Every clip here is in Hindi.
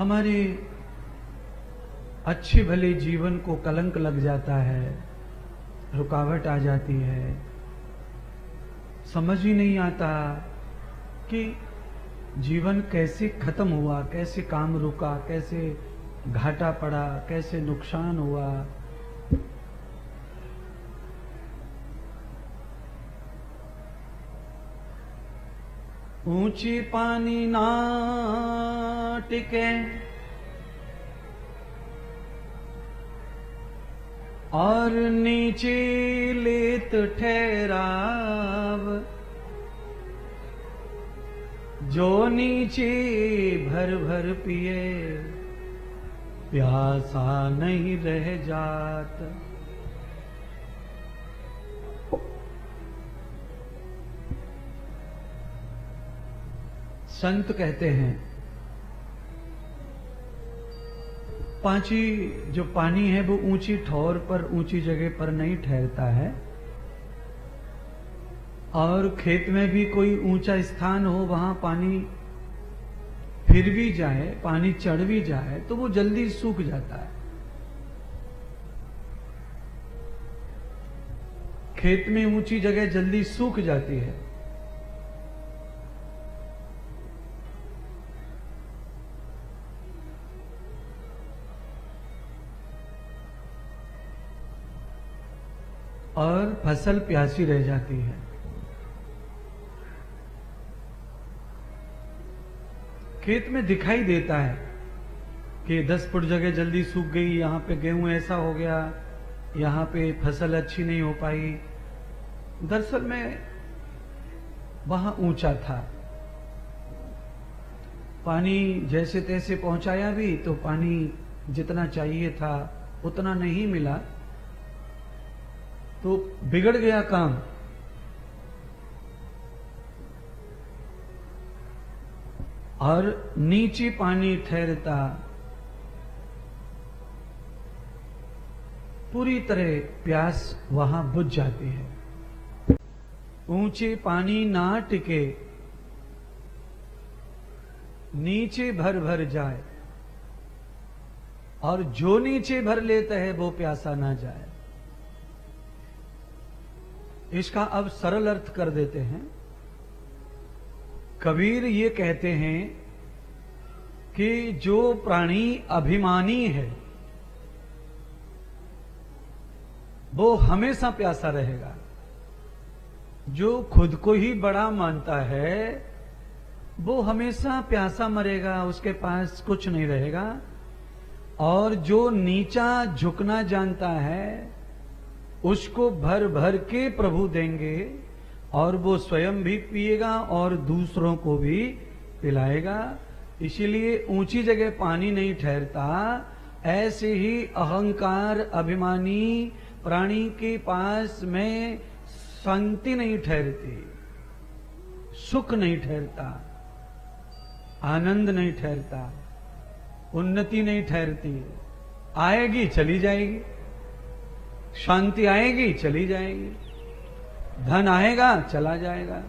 हमारे अच्छे भले जीवन को कलंक लग जाता है, रुकावट आ जाती है। समझ ही नहीं आता कि जीवन कैसे खत्म हुआ, कैसे काम रुका, कैसे घाटा पड़ा, कैसे नुकसान हुआ। ऊंची पानी ना टिके और नीचे लेत ठहराव, जो नीचे भर भर पिए प्यासा नहीं रह जात। संत कहते हैं पांची जो पानी है वो ऊंची ठोर पर, ऊंची जगह पर नहीं ठहरता है। और खेत में भी कोई ऊंचा स्थान हो, वहां पानी फिर भी जाए, पानी चढ़ भी जाए तो वो जल्दी सूख जाता है। खेत में ऊंची जगह जल्दी सूख जाती है। और फसल प्यासी रह जाती है। खेत में दिखाई देता है कि 10 फुट जगह जल्दी सूख गई, यहां पे गेहूं ऐसा हो गया, यहां पे फसल अच्छी नहीं हो पाई। दरअसल में वहां ऊंचा था, पानी जैसे तैसे पहुंचाया भी तो पानी जितना चाहिए था उतना नहीं मिला, तो बिगड़ गया काम। और नीचे पानी ठहरता, पूरी तरह प्यास वहां बुझ जाती है। ऊंचे पानी ना टिके, नीचे भर भर जाए, और जो नीचे भर लेता है वो प्यासा ना जाए। इसका अब सरल अर्थ कर देते हैं। कबीर ये कहते हैं कि जो प्राणी अभिमानी है वो हमेशा प्यासा रहेगा। जो खुद को ही बड़ा मानता है वो हमेशा प्यासा मरेगा, उसके पास कुछ नहीं रहेगा। और जो नीचा झुकना जानता है उसको भर भर के प्रभु देंगे, और वो स्वयं भी पिएगा और दूसरों को भी पिलाएगा। इसीलिए ऊंची जगह पानी नहीं ठहरता। ऐसे ही अहंकार अभिमानी प्राणी के पास में शांति नहीं ठहरती, सुख नहीं ठहरता, आनंद नहीं ठहरता, उन्नति नहीं ठहरती। आएगी चली जाएगी, शांति आएगी चली जाएगी, धन आएगा चला जाएगा।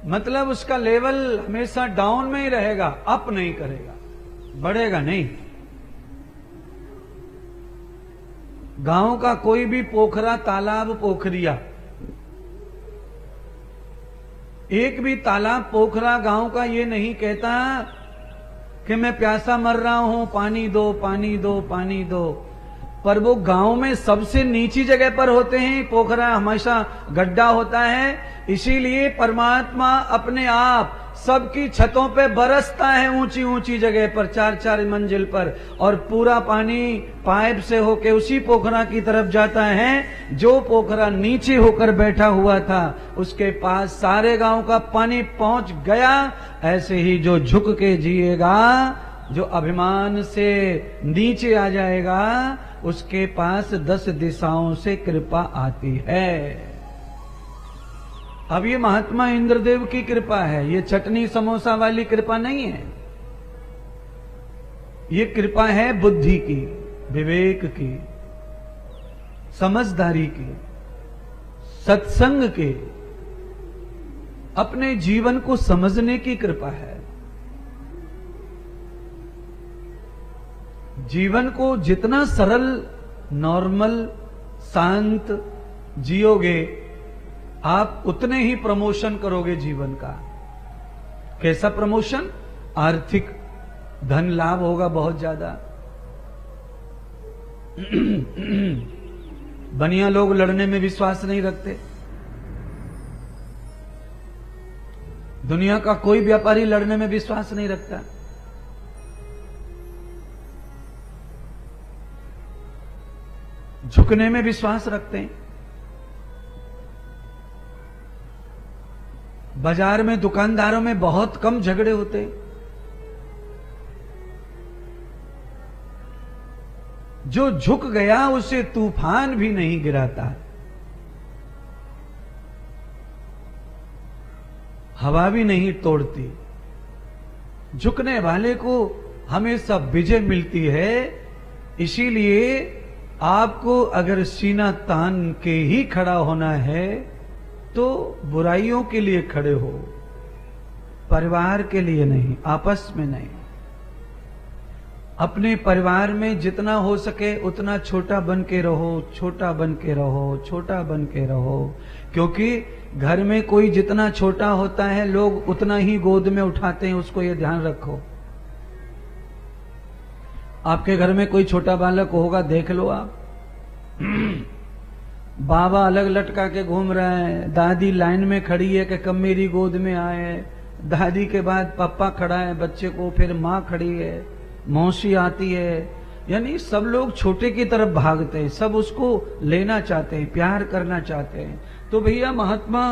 मतलब उसका लेवल हमेशा डाउन में ही रहेगा, अप नहीं करेगा, बढ़ेगा नहीं। गांव का कोई भी पोखरा, तालाब, पोखरिया, एक भी तालाब पोखरा गांव का ये नहीं कहता कि मैं प्यासा मर रहा हूं, पानी दो, पानी दो, पानी दो। पर वो गांव में सबसे नीची जगह पर होते हैं, पोखरा हमेशा गड्ढा होता है। इसीलिए परमात्मा अपने आप सबकी छतों पे बरसता है, ऊंची ऊंची जगह पर, 4-4 मंजिल पर, और पूरा पानी पाइप से होके उसी पोखरा की तरफ जाता है। जो पोखरा नीचे होकर बैठा हुआ था उसके पास सारे गांव का पानी पहुंच गया। ऐसे ही जो झुक के जिएगा, जो अभिमान से नीचे आ जाएगा, उसके पास 10 दिशाओं से कृपा आती है। अब ये महात्मा इंद्रदेव की कृपा है, ये चटनी समोसा वाली कृपा नहीं है। ये कृपा है बुद्धि की, विवेक की, समझदारी की, सत्संग के, अपने जीवन को समझने की कृपा है। जीवन को जितना सरल, नॉर्मल, शांत जियोगे, आप उतने ही प्रमोशन करोगे जीवन का। कैसा प्रमोशन? आर्थिक धन लाभ होगा बहुत ज्यादा। बनिया लोग लड़ने में विश्वास नहीं रखते। दुनिया का कोई व्यापारी लड़ने में विश्वास नहीं रखता। झुकने में विश्वास रखते हैं। बाजार में दुकानदारों में बहुत कम झगड़े होते हैं। जो झुक गया उसे तूफान भी नहीं गिराता, हवा भी नहीं तोड़ती। झुकने वाले को हमेशा विजय मिलती है। इसीलिए आपको अगर सीना तान के ही खड़ा होना है तो बुराइयों के लिए खड़े हो, परिवार के लिए नहीं, आपस में नहीं। अपने परिवार में जितना हो सके उतना छोटा बन के रहो, छोटा बन के रहो, छोटा बन के रहो। क्योंकि घर में कोई जितना छोटा होता है लोग उतना ही गोद में उठाते हैं, उसको ये ध्यान रखो। आपके घर में कोई छोटा बालक होगा, देख लो आप। बाबा अलग लटका के घूम रहा है, दादी लाइन में खड़ी है कि कब मेरी गोद में आए, दादी के बाद पापा खड़ा है बच्चे को, फिर माँ खड़ी है, मौसी आती है। यानी सब लोग छोटे की तरफ भागते हैं, सब उसको लेना चाहते हैं, प्यार करना चाहते हैं। तो भैया महात्मा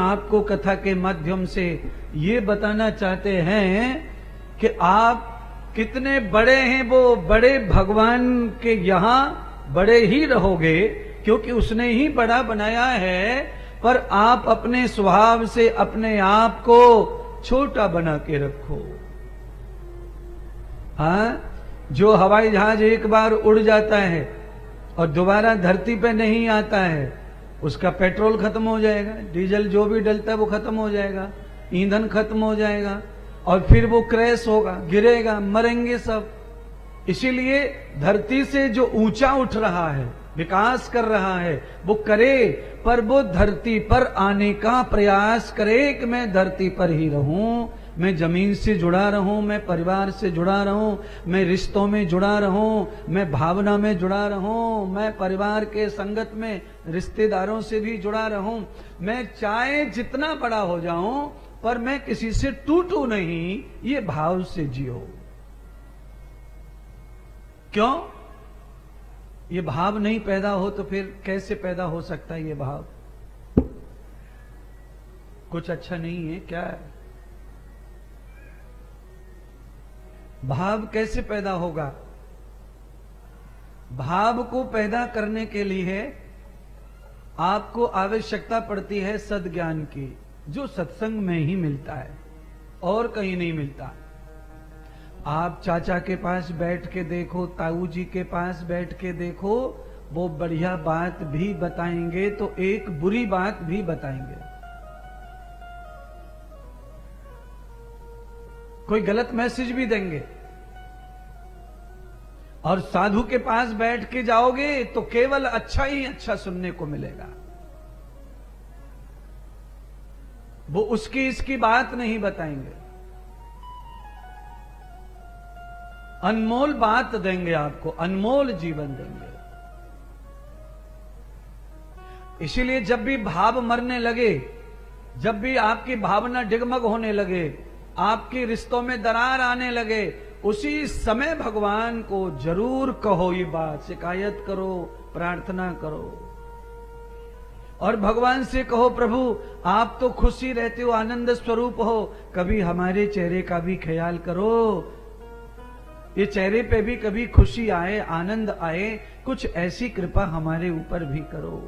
आपको कथा के माध्यम से ये बताना चाहते हैं कि आप कितने बड़े हैं, वो बड़े भगवान के यहाँ बड़े ही रहोगे, क्योंकि उसने ही बड़ा बनाया है। पर आप अपने स्वभाव से अपने आप को छोटा बना के रखो। हाँ, जो हवाई जहाज एक बार उड़ जाता है और दोबारा धरती पे नहीं आता है, उसका पेट्रोल खत्म हो जाएगा, डीजल जो भी डलता है वो खत्म हो जाएगा, ईंधन खत्म हो जाएगा और फिर वो क्रैश होगा, गिरेगा, मरेंगे सब। इसीलिए धरती से जो ऊंचा उठ रहा है, विकास कर रहा है, वो करे, पर वो धरती पर आने का प्रयास करे कि मैं धरती पर ही रहूं, मैं जमीन से जुड़ा रहूं, मैं परिवार से जुड़ा रहूं, मैं रिश्तों में जुड़ा रहूं, मैं भावना में जुड़ा रहूं, मैं परिवार के संगत में रिश्तेदारों से भी जुड़ा रहूं। मैं चाहे जितना बड़ा हो जाऊं पर मैं किसी से टूटू नहीं, ये भाव से जियो। क्यों? ये भाव नहीं पैदा हो तो फिर कैसे पैदा हो सकता है ये भाव? कुछ अच्छा नहीं है क्या? भाव कैसे पैदा होगा? भाव को पैदा करने के लिए आपको आवश्यकता पड़ती है सद्ज्ञान की, जो सत्संग में ही मिलता है और कहीं नहीं मिलता। आप चाचा के पास बैठ के देखो, ताऊ जी के पास बैठ के देखो, वो बढ़िया बात भी बताएंगे तो एक बुरी बात भी बताएंगे। कोई गलत मैसेज भी देंगे। और साधु के पास बैठ के जाओगे तो केवल अच्छा ही अच्छा सुनने को मिलेगा। वो उसकी इसकी बात नहीं बताएंगे, अनमोल बात देंगे आपको, अनमोल जीवन देंगे। इसीलिए जब भी भाव मरने लगे, जब भी आपकी भावना डिगमग होने लगे, आपके रिश्तों में दरार आने लगे, उसी समय भगवान को जरूर कहो ये बात, शिकायत करो, प्रार्थना करो और भगवान से कहो, प्रभु आप तो खुशी रहते हो, आनंद स्वरूप हो, कभी हमारे चेहरे का भी ख्याल करो, ये चेहरे पे भी कभी खुशी आए, आनंद आए, कुछ ऐसी कृपा हमारे ऊपर भी करो।